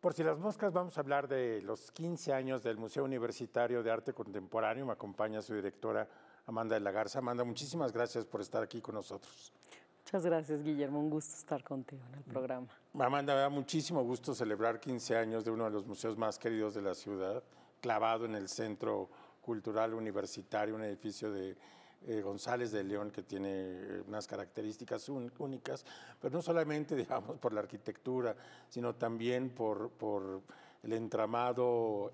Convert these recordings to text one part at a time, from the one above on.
Por si las moscas, vamos a hablar de los 15 años del Museo Universitario de Arte Contemporáneo. Me acompaña su directora Amanda de la Garza. Amanda, muchísimas gracias por estar aquí con nosotros. Muchas gracias, Guillermo. Un gusto estar contigo en el programa. Amanda, me da muchísimo gusto celebrar 15 años de uno de los museos más queridos de la ciudad, clavado en el Centro Cultural Universitario, un edificio de González de León que tiene unas características únicas, pero no solamente, digamos, por la arquitectura, sino también por el entramado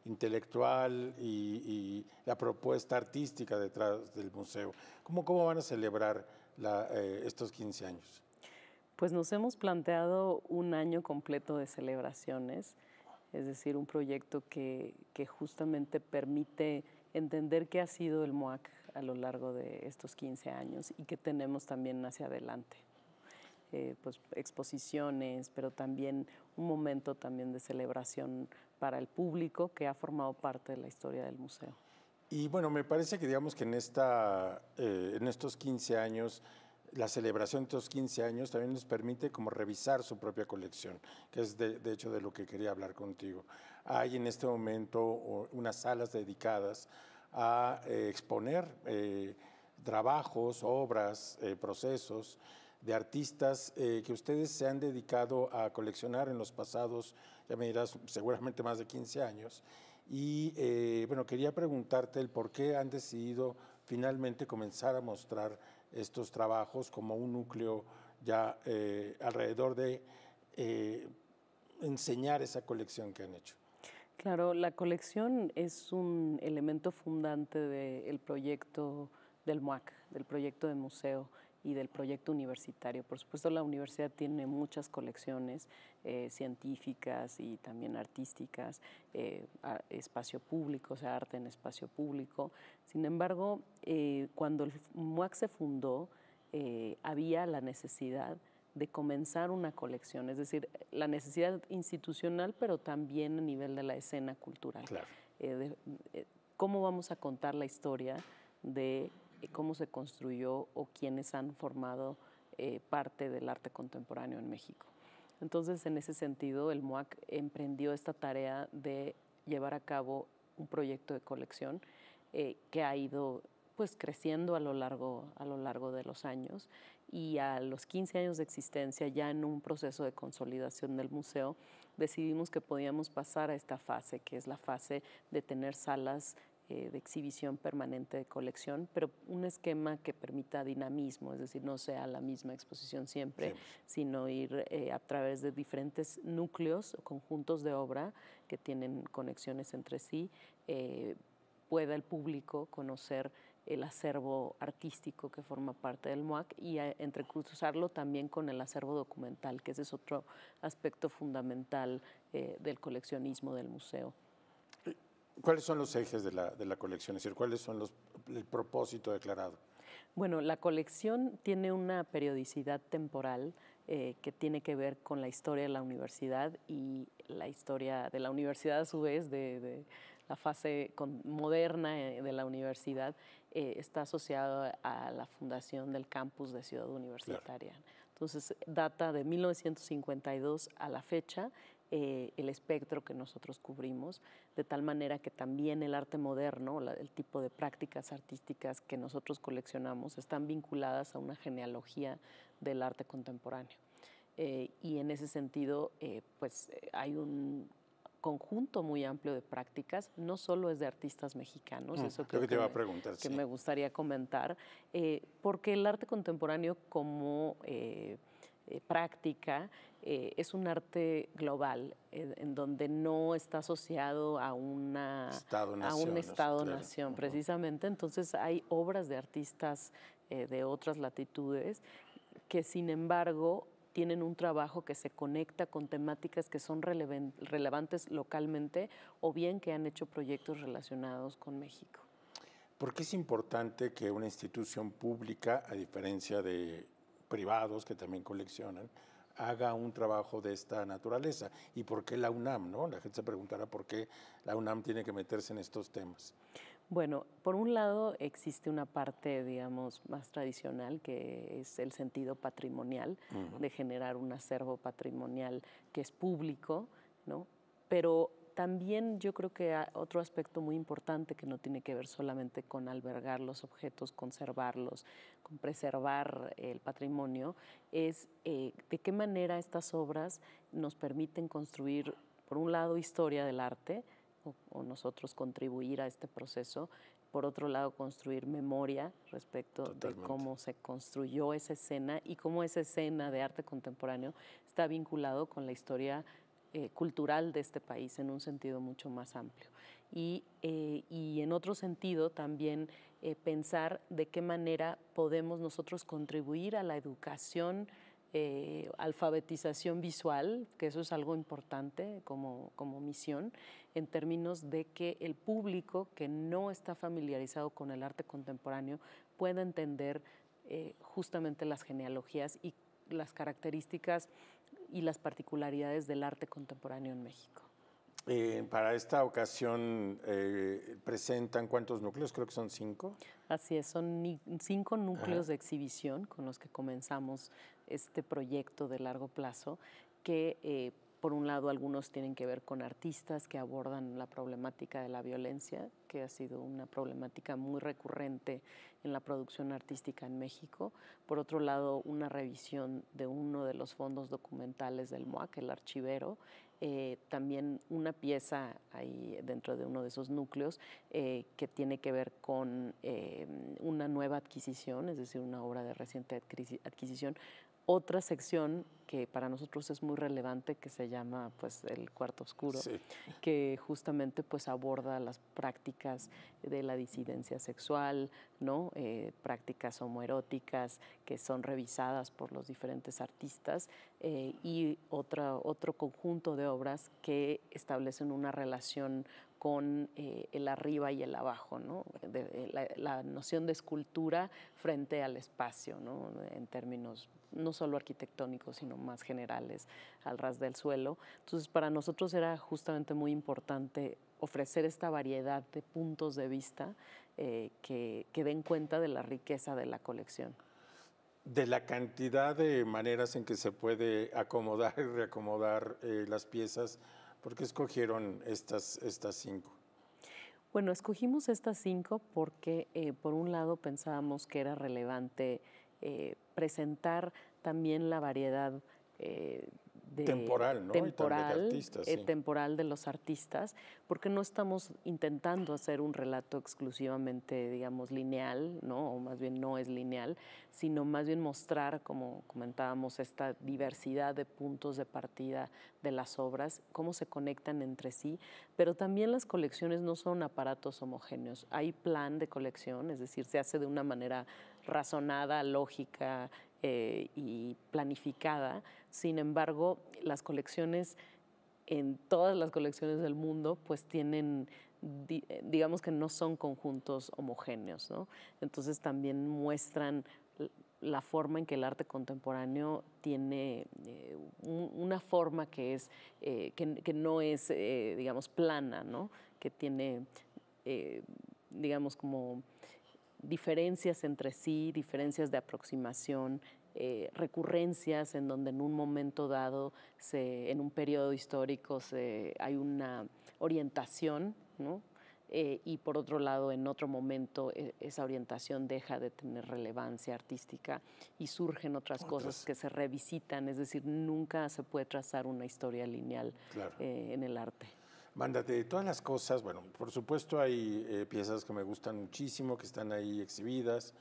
intelectual y la propuesta artística detrás del museo. ¿Cómo van a celebrar estos 15 años? Pues nos hemos planteado un año completo de celebraciones, es decir, un proyecto que justamente permite entender qué ha sido el MUAC a lo largo de estos 15 años y qué tenemos también hacia adelante. Pues exposiciones, pero también un momento también de celebración para el público que ha formado parte de la historia del museo. Y bueno, me parece que digamos que en estos 15 años, la celebración de estos 15 años también nos permite como revisar su propia colección, que es de hecho de lo que quería hablar contigo. Hay en este momento unas salas dedicadas a exponer trabajos, obras, procesos de artistas que ustedes se han dedicado a coleccionar en los pasados, ya me dirás, seguramente más de 15 años. Y bueno, quería preguntarte el por qué han decidido finalmente comenzar a mostrar estos trabajos como un núcleo ya alrededor de enseñar esa colección que han hecho. Claro, la colección es un elemento fundante del proyecto del MUAC, del proyecto de museo y del proyecto universitario. Por supuesto, la universidad tiene muchas colecciones científicas y también artísticas, espacio público, o sea, arte en espacio público. Sin embargo, cuando el MUAC se fundó, había la necesidad de comenzar una colección, es decir, la necesidad institucional, pero también a nivel de la escena cultural. Claro. ¿Cómo vamos a contar la historia de cómo se construyó o quiénes han formado parte del arte contemporáneo en México? Entonces, en ese sentido, el MUAC emprendió esta tarea de llevar a cabo un proyecto de colección que ha ido pues creciendo a lo largo de los años, y a los 15 años de existencia, ya en un proceso de consolidación del museo, decidimos que podíamos pasar a esta fase, que es la fase de tener salas de exhibición permanente de colección, pero un esquema que permita dinamismo, es decir, no sea la misma exposición siempre, sino ir a través de diferentes núcleos o conjuntos de obra que tienen conexiones entre sí, pueda el público conocer el acervo artístico que forma parte del MUAC y entrecruzarlo también con el acervo documental, que ese es otro aspecto fundamental del coleccionismo del museo. ¿Cuáles son los ejes de la colección? Es decir, ¿cuáles son el propósito declarado? Bueno, la colección tiene una periodicidad temporal que tiene que ver con la historia de la universidad y la historia de la universidad a su vez, de la fase moderna de la universidad, está asociada a la fundación del campus de Ciudad Universitaria. Claro. Entonces, data de 1952 a la fecha, el espectro que nosotros cubrimos, de tal manera que también el arte moderno, el tipo de prácticas artísticas que nosotros coleccionamos, están vinculadas a una genealogía del arte contemporáneo. Y en ese sentido, pues hay un conjunto muy amplio de prácticas, no solo es de artistas mexicanos, eso creo que te iba a preguntar, que me gustaría comentar, porque el arte contemporáneo como práctica es un arte global en donde no está asociado a un Estado-nación, precisamente. Entonces hay obras de artistas de otras latitudes que sin embargo tienen un trabajo que se conecta con temáticas que son relevantes localmente o bien que han hecho proyectos relacionados con México. ¿Por qué es importante que una institución pública, a diferencia de privados que también coleccionan, haga un trabajo de esta naturaleza? ¿Y por qué la UNAM? ¿No? La gente se preguntará por qué la UNAM tiene que meterse en estos temas. Bueno, por un lado existe una parte, digamos, más tradicional, que es el sentido patrimonial, de generar un acervo patrimonial que es público, ¿no? Pero también yo creo que hay otro aspecto muy importante que no tiene que ver solamente con albergar los objetos, conservarlos, con preservar el patrimonio, es de qué manera estas obras nos permiten construir, por un lado, historia del arte, o nosotros contribuir a este proceso. Por otro lado, construir memoria respecto Totalmente. de cómo se construyó esa escena y cómo esa escena de arte contemporáneo está vinculado con la historia cultural de este país en un sentido mucho más amplio. Y en otro sentido también pensar de qué manera podemos nosotros contribuir a la educación, alfabetización visual, que eso es algo importante como misión, en términos de que el público que no está familiarizado con el arte contemporáneo pueda entender justamente las genealogías y las características y las particularidades del arte contemporáneo en México. Para esta ocasión presentan ¿cuántos núcleos? Creo que son 5. Así es, son 5 núcleos de exhibición con los que comenzamos este proyecto de largo plazo, que por un lado algunos tienen que ver con artistas que abordan la problemática de la violencia, que ha sido una problemática muy recurrente en la producción artística en México. Por otro lado, una revisión de uno de los fondos documentales del MOAC, el Archivero. También una pieza ahí dentro de uno de esos núcleos que tiene que ver con una nueva adquisición, es decir, una obra de reciente adquisición. Otra sección que para nosotros es muy relevante, que se llama pues el Cuarto Oscuro, Sí. que justamente pues aborda las prácticas de la disidencia sexual, ¿no? Prácticas homoeróticas que son revisadas por los diferentes artistas, y otro conjunto de obras que establecen una relación con el arriba y el abajo, ¿no? La noción de escultura frente al espacio, ¿no? En términos no solo arquitectónicos, sino más generales, al ras del suelo. Entonces, para nosotros era justamente muy importante ofrecer esta variedad de puntos de vista que den cuenta de la riqueza de la colección. De la cantidad de maneras en que se puede acomodar y reacomodar las piezas, ¿por qué escogieron estas 5? Bueno, escogimos estas 5 porque, por un lado, pensábamos que era relevante presentar también la variedad Temporal, ¿no? Y también de artistas, sí. temporal de los artistas, porque no estamos intentando hacer un relato exclusivamente, digamos, lineal, ¿no? O más bien no es lineal, sino más bien mostrar, como comentábamos, esta diversidad de puntos de partida de las obras, cómo se conectan entre sí, pero también las colecciones no son aparatos homogéneos. Hay plan de colección, es decir, se hace de una manera razonada, lógica y planificada. Sin embargo, las colecciones, en todas las colecciones del mundo, pues tienen, digamos que no son conjuntos homogéneos, ¿no? Entonces también muestran la forma en que el arte contemporáneo tiene una forma que es que no es, digamos, plana, ¿no? Que tiene, digamos, como diferencias entre sí, diferencias de aproximación, recurrencias en donde en un momento dado, en un periodo histórico, hay una orientación, ¿no? Y por otro lado, en otro momento, esa orientación deja de tener relevancia artística y surgen otras cosas que se revisitan, es decir, nunca se puede trazar una historia lineal, Claro. En el arte. Manda, de todas las cosas, bueno, por supuesto hay piezas que me gustan muchísimo, que están ahí exhibidas,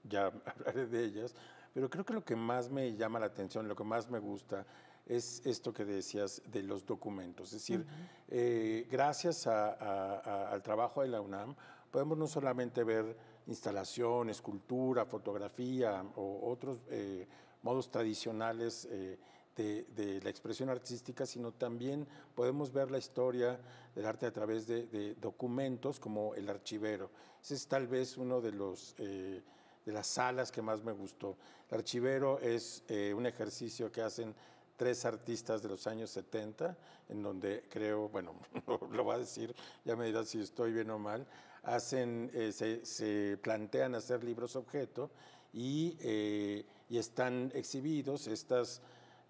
ya hablaré de ellas, pero creo que lo que más me llama la atención, lo que más me gusta, es esto que decías de los documentos. Es decir, gracias al trabajo de la UNAM, podemos no solamente ver instalación, escultura, fotografía o otros modos tradicionales de la expresión artística, sino también podemos ver la historia del arte a través de documentos como el Archivero. Ese es tal vez uno de las salas que más me gustó. El Archivero es un ejercicio que hacen 3 artistas de los años 70, en donde creo, bueno, lo voy a decir, ya me dirás si estoy bien o mal, se plantean hacer libros objeto y están exhibidos estos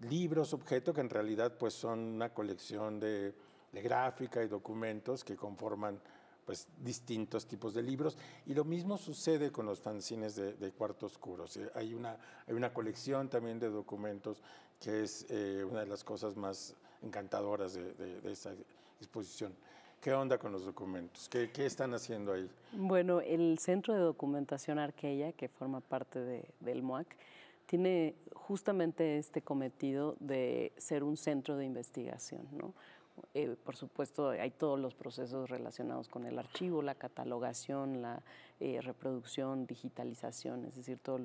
libros objeto que en realidad pues son una colección de gráfica y documentos que conforman pues distintos tipos de libros, y lo mismo sucede con los fanzines de Cuarto Oscuro. O sea, hay una colección también de documentos que es una de las cosas más encantadoras de esa exposición. ¿Qué onda con los documentos? ¿Qué están haciendo ahí? Bueno, el Centro de Documentación Arqueya, que forma parte del MOAC, tiene justamente este cometido de ser un centro de investigación, ¿no? Por supuesto, hay todos los procesos relacionados con el archivo, la catalogación, la reproducción, digitalización, es decir, todas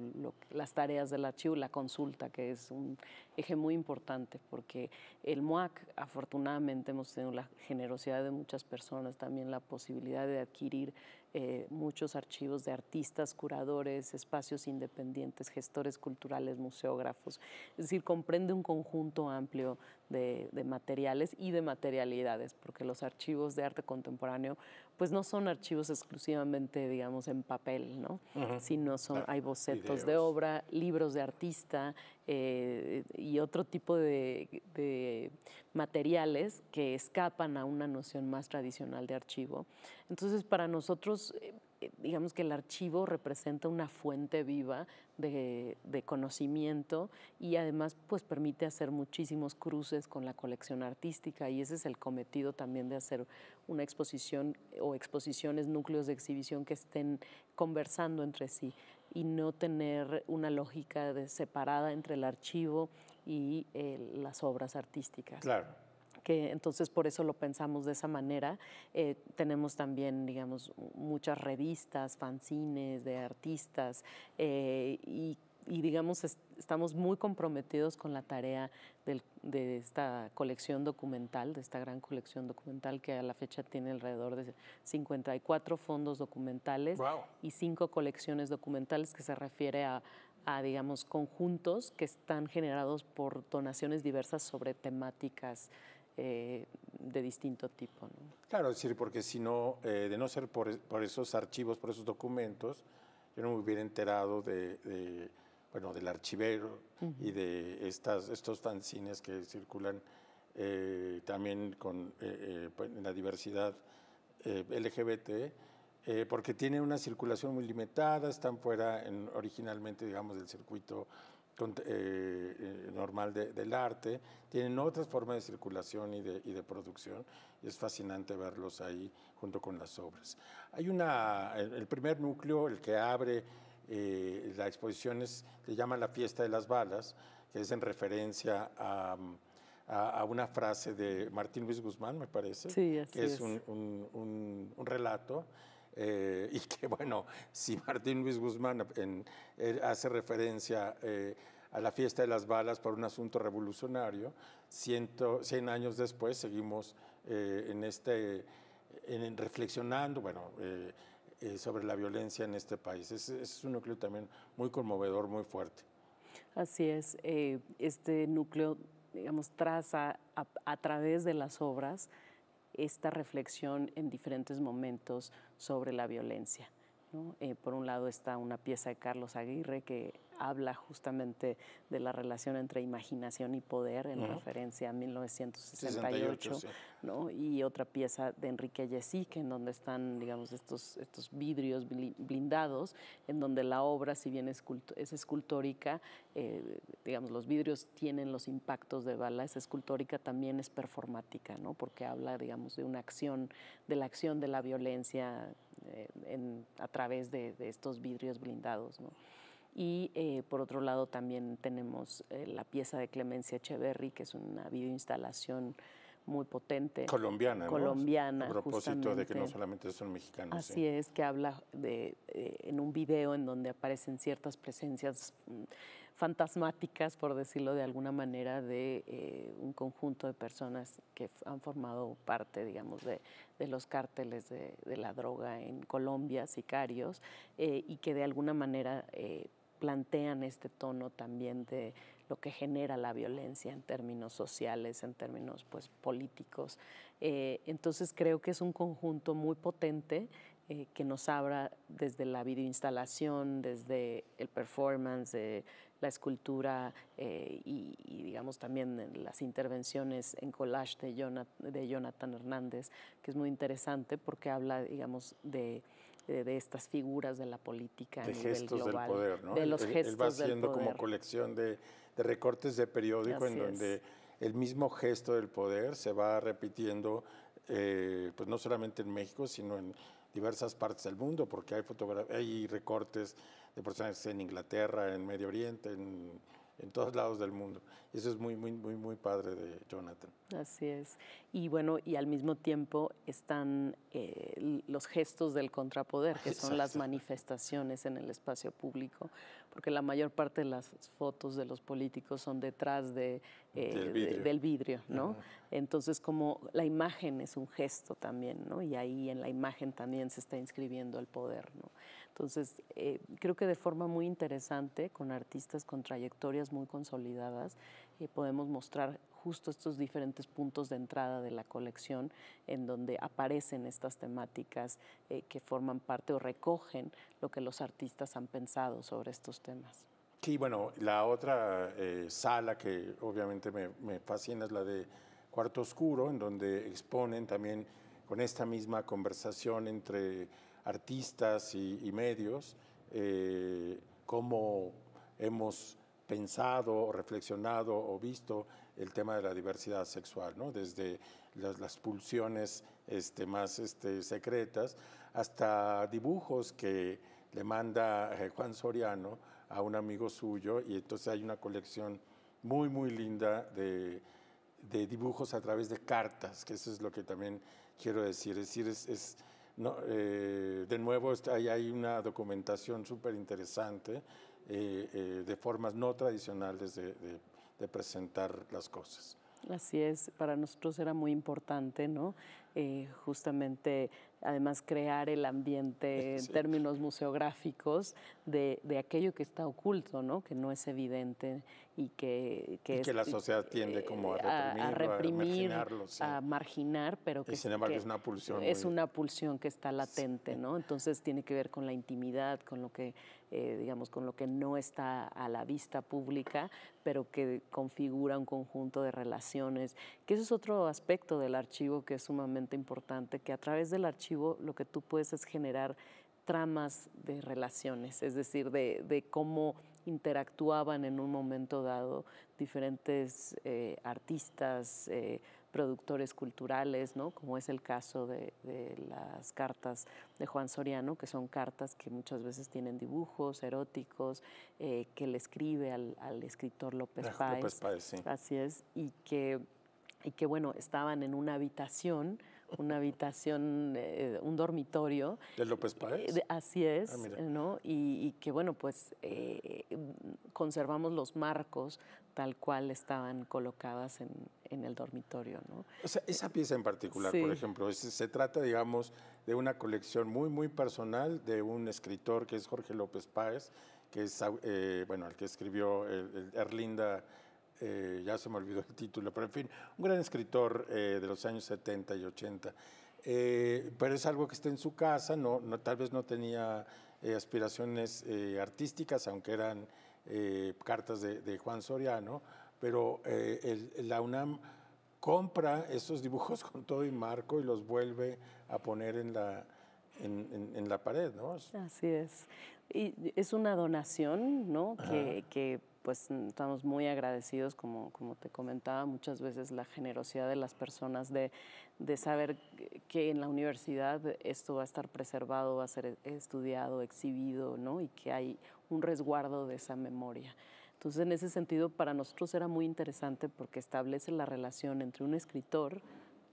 las tareas del archivo, la consulta, que es un eje muy importante, porque el MOAC, afortunadamente, hemos tenido la generosidad de muchas personas, también la posibilidad de adquirir muchos archivos de artistas, curadores, espacios independientes, gestores culturales, museógrafos. Es decir, comprende un conjunto amplio de materiales y de materialidades, porque los archivos de arte contemporáneo pues no son archivos exclusivamente, digamos, en papel, ¿no? Sino hay bocetos de obra, libros de artista y otro tipo de materiales que escapan a una noción más tradicional de archivo. Entonces, para nosotros, digamos que el archivo representa una fuente viva de conocimiento y además pues permite hacer muchísimos cruces con la colección artística, y ese es el cometido también de hacer una exposición o exposiciones, núcleos de exhibición que estén conversando entre sí y no tener una lógica separada entre el archivo y las obras artísticas. Claro. Que entonces por eso lo pensamos de esa manera. Tenemos también, digamos, muchas revistas, fanzines de artistas y digamos, estamos muy comprometidos con la tarea de esta colección documental, de esta gran colección documental que a la fecha tiene alrededor de 54 fondos documentales. Wow. Y 5 colecciones documentales, que se refiere a digamos, conjuntos que están generados por donaciones diversas sobre temáticas de distinto tipo, ¿no? Claro, es decir, porque si no, de no ser por esos archivos, por esos documentos, yo no me hubiera enterado bueno, del archivero y de estos fanzines que circulan también pues, en la diversidad LGBT, porque tienen una circulación muy limitada, están fuera originalmente, digamos, del circuito normal del arte, tienen otras formas de circulación y de producción, y es fascinante verlos ahí junto con las obras. Hay el primer núcleo, el que abre la exposición, se llama La Fiesta de las Balas, que es en referencia a una frase de Martín Luis Guzmán, me parece, sí, así que es un relato. Y que bueno, si Martín Luis Guzmán hace referencia a la fiesta de las balas por un asunto revolucionario, 100 años después seguimos reflexionando, bueno, sobre la violencia en este país. Es un núcleo también muy conmovedor, muy fuerte. Así es, este núcleo, digamos, traza a través de las obras esta reflexión en diferentes momentos sobre la violencia, ¿no? Por un lado está una pieza de Carlos Aguirre que habla justamente de la relación entre imaginación y poder en referencia a 1968, sí. ¿no? Y otra pieza de Enrique Yesique, en donde están, digamos, estos vidrios blindados, en donde la obra, si bien es escultórica, digamos, los vidrios tienen los impactos de bala, es escultórica, también es performática, ¿no? Porque habla, digamos, de una acción, de la acción de la violencia a través de estos vidrios blindados, ¿no? Y por otro lado también tenemos la pieza de Clemencia Echeverry, que es una videoinstalación muy potente. Colombiana, colombiana, ¿no? A propósito justamente. de que no solamente son mexicanos. Así sí. es, que habla en un video en donde aparecen ciertas presencias fantasmáticas, por decirlo de alguna manera, de un conjunto de personas que han formado parte, digamos, de los cárteles de la droga en Colombia, sicarios, y que de alguna manera plantean este tono también de lo que genera la violencia en términos sociales, en términos pues, políticos. Entonces creo que es un conjunto muy potente que nos habla desde la videoinstalación, desde el performance, la escultura digamos también las intervenciones en collage de Jonathan Hernández, que es muy interesante porque habla, digamos, de estas figuras de la política a nivel global. De gestos del poder, ¿no? De los gestos él va haciendo como colección de recortes de periódico en donde el mismo gesto del poder se va repitiendo, pues no solamente en México, sino en diversas partes del mundo, porque hay recortes de personajes en Inglaterra, en Medio Oriente, en todos lados del mundo. Eso es muy, muy, muy, muy padre de Jonathan. Así es. Y bueno, y al mismo tiempo están los gestos del contrapoder, que son las manifestaciones en el espacio público, porque la mayor parte de las fotos de los políticos son detrás del vidrio, ¿no? Entonces, como la imagen es un gesto también, ¿no? Y ahí en la imagen también se está inscribiendo el poder, ¿no? Entonces, creo que de forma muy interesante, con artistas con trayectorias muy consolidadas, podemos mostrar justo estos diferentes puntos de entrada de la colección en donde aparecen estas temáticas que forman parte o recogen lo que los artistas han pensado sobre estos temas. Sí, bueno, la otra sala que obviamente me fascina es la de Cuarto Oscuro, en donde exponen también con esta misma conversación entre artistas y medios cómo hemos pensado o reflexionado o visto el tema de la diversidad sexual, ¿no? Desde las pulsiones más secretas hasta dibujos que le manda Juan Soriano a un amigo suyo, y entonces hay una colección muy, muy linda de dibujos a través de cartas, que eso es lo que también quiero decir. Es decir, de nuevo hay una documentación súper interesante de formas no tradicionales de presentar las cosas. Así es, para nosotros era muy importante, ¿no? Justamente, además, crear el ambiente en términos museográficos de aquello que está oculto, ¿no? Que no es evidente y que la sociedad tiende como a reprimir, a marginar, pero que sin embargo es una pulsión. Una pulsión que está latente, ¿no? Entonces tiene que ver con la intimidad, con lo que, digamos, con lo que no está a la vista pública, pero que configura un conjunto de relaciones, que eso es otro aspecto del archivo que es sumamente importante, que a través del archivo lo que tú puedes es generar tramas de relaciones, es decir, de cómo interactuaban en un momento dado diferentes artistas, productores culturales, ¿no? Como es el caso de las cartas de Juan Soriano, que son cartas que muchas veces tienen dibujos eróticos, que le escribe al escritor López Páez. López Páez, sí. Así es, y que bueno, estaban en una habitación, un dormitorio. ¿De López Páez? Así es, ¿no? Y que bueno, pues conservamos los marcos tal cual estaban colocadas en el dormitorio, ¿no? O sea, esa pieza en particular, por ejemplo, se trata, digamos, de una colección muy, muy personal de un escritor que es Jorge López Páez, que es, el que escribió Erlinda. Ya se me olvidó el título, pero en fin, un gran escritor de los años 70 y 80. Pero es algo que está en su casa, tal vez no tenía aspiraciones artísticas, aunque eran cartas de Juan Soriano, pero la UNAM compra esos dibujos con todo y marco y los vuelve a poner en la pared, ¿no? Así es. Y es una donación, ¿no? Que pues estamos muy agradecidos, como te comentaba, muchas veces la generosidad de las personas de saber que en la universidad esto va a estar preservado, va a ser estudiado, exhibido, ¿no? Y que hay un resguardo de esa memoria. Entonces, en ese sentido, para nosotros era muy interesante porque establece la relación entre un escritor,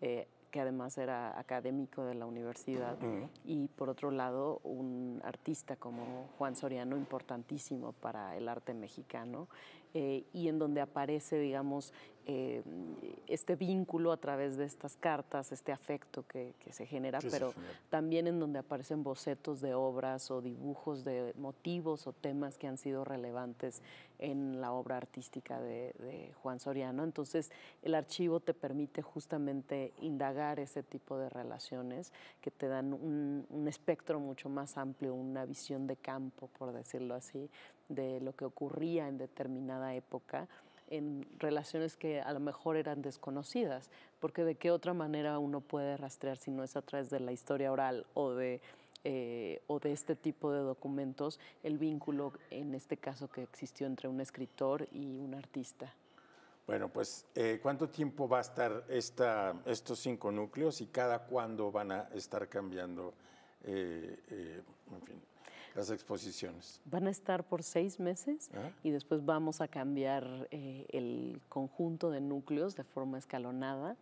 que además era académico de la universidad, y por otro lado un artista como Juan Soriano, importantísimo para el arte mexicano, y en donde aparece, digamos, este vínculo a través de estas cartas, este afecto que se genera, pero también en donde aparecen bocetos de obras o dibujos de motivos o temas que han sido relevantes en la obra artística de Juan Soriano. Entonces, el archivo te permite justamente indagar ese tipo de relaciones que te dan un espectro mucho más amplio, una visión de campo, por decirlo así, de lo que ocurría en determinada época, en relaciones que a lo mejor eran desconocidas, porque de qué otra manera uno puede rastrear si no es a través de la historia oral o de este tipo de documentos, el vínculo, en este caso, que existió entre un escritor y un artista. Bueno, pues, ¿cuánto tiempo va a estar estos 5 núcleos y cada cuándo van a estar cambiando, en fin, las exposiciones? Van a estar por 6 meses y después vamos a cambiar el conjunto de núcleos de forma escalonada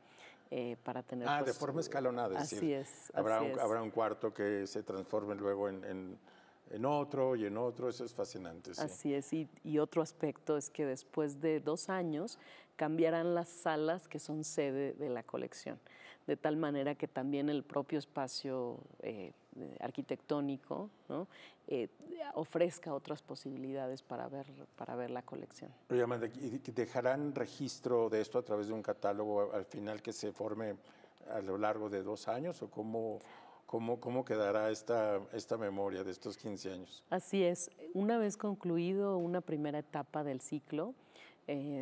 para tener... pues, de forma escalonada, es así decir, es. Habrá un cuarto que se transforme luego en otro y en otro, eso es fascinante. Sí. Así es, y otro aspecto es que después de 2 años cambiarán las salas que son sede de la colección, de tal manera que también el propio espacio arquitectónico, ¿no? Ofrezca otras posibilidades para ver la colección. Oye, Amanda, ¿y dejarán registro de esto a través de un catálogo al final que se forme a lo largo de 2 años o cómo quedará esta memoria de estos 15 años? Así es. Una vez concluido una primera etapa del ciclo,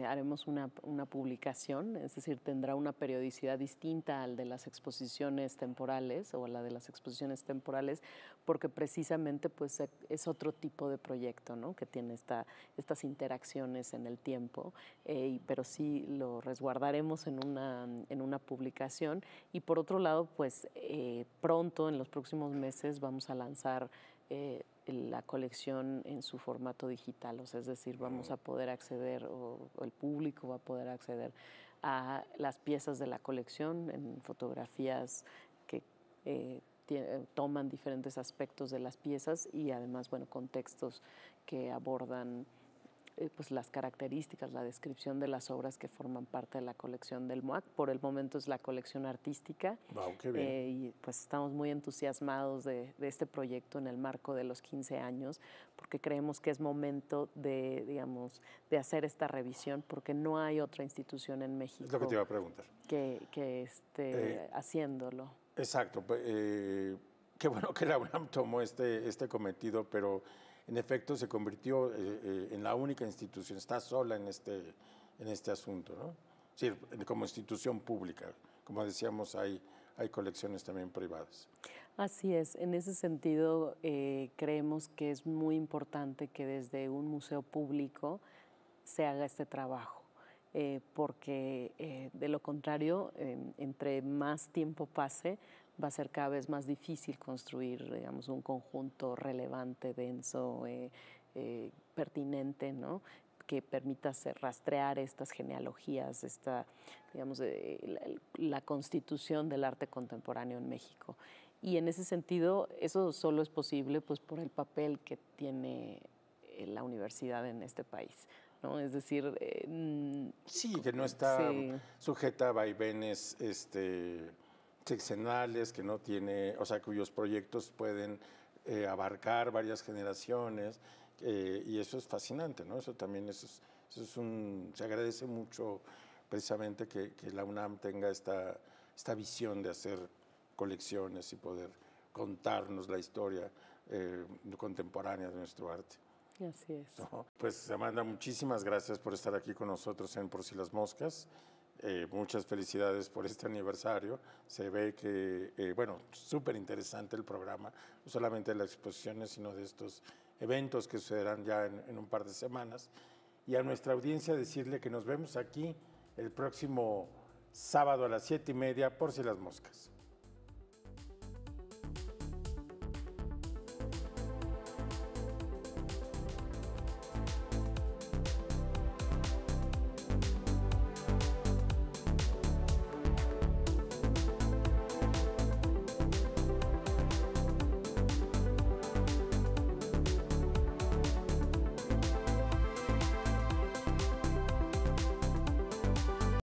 haremos una publicación, es decir, tendrá una periodicidad distinta al de las exposiciones temporales o a la de las exposiciones temporales, porque precisamente pues, es otro tipo de proyecto, ¿no? Que tiene estas interacciones en el tiempo, pero sí lo resguardaremos en una publicación. Y por otro lado, pues pronto, en los próximos meses, vamos a lanzar la colección en su formato digital, o sea, es decir, vamos a poder acceder, o el público va a poder acceder a las piezas de la colección en fotografías que toman diferentes aspectos de las piezas y además, bueno, contextos que abordan pues las características, la descripción de las obras que forman parte de la colección del MOAC. Por el momento es la colección artística. Wow, qué bien. Y pues estamos muy entusiasmados de este proyecto en el marco de los 15 años, porque creemos que es momento de, digamos, de hacer esta revisión, porque no hay otra institución en México es lo que te iba a preguntar. que esté haciéndolo. Exacto. Qué bueno que la UNAM tomó este cometido, pero en efecto se convirtió en la única institución, está sola en este asunto, ¿no? Sí, como institución pública. Como decíamos, hay colecciones también privadas. Así es, en ese sentido creemos que es muy importante que desde un museo público se haga este trabajo, porque de lo contrario, entre más tiempo pase, va a ser cada vez más difícil construir, digamos, un conjunto relevante, denso, pertinente, ¿no? Que permita rastrear estas genealogías, digamos, la constitución del arte contemporáneo en México. Y en ese sentido, eso solo es posible pues, por el papel que tiene la universidad en este país, ¿no? Es decir... sí, que no está sujeta a vaivenes sexenales, que no tiene, o sea, cuyos proyectos pueden abarcar varias generaciones, y eso es fascinante, ¿no? Eso también se agradece mucho precisamente que la UNAM tenga esta visión de hacer colecciones y poder contarnos la historia contemporánea de nuestro arte. Así es. ¿No? Pues Amanda, muchísimas gracias por estar aquí con nosotros en Por si las moscas. Muchas felicidades por este aniversario. Se ve que, bueno, súper interesante el programa, no solamente de las exposiciones, sino de estos eventos que sucederán ya en un par de semanas. Y a nuestra audiencia decirle que nos vemos aquí el próximo sábado a las 7:30 por si las moscas.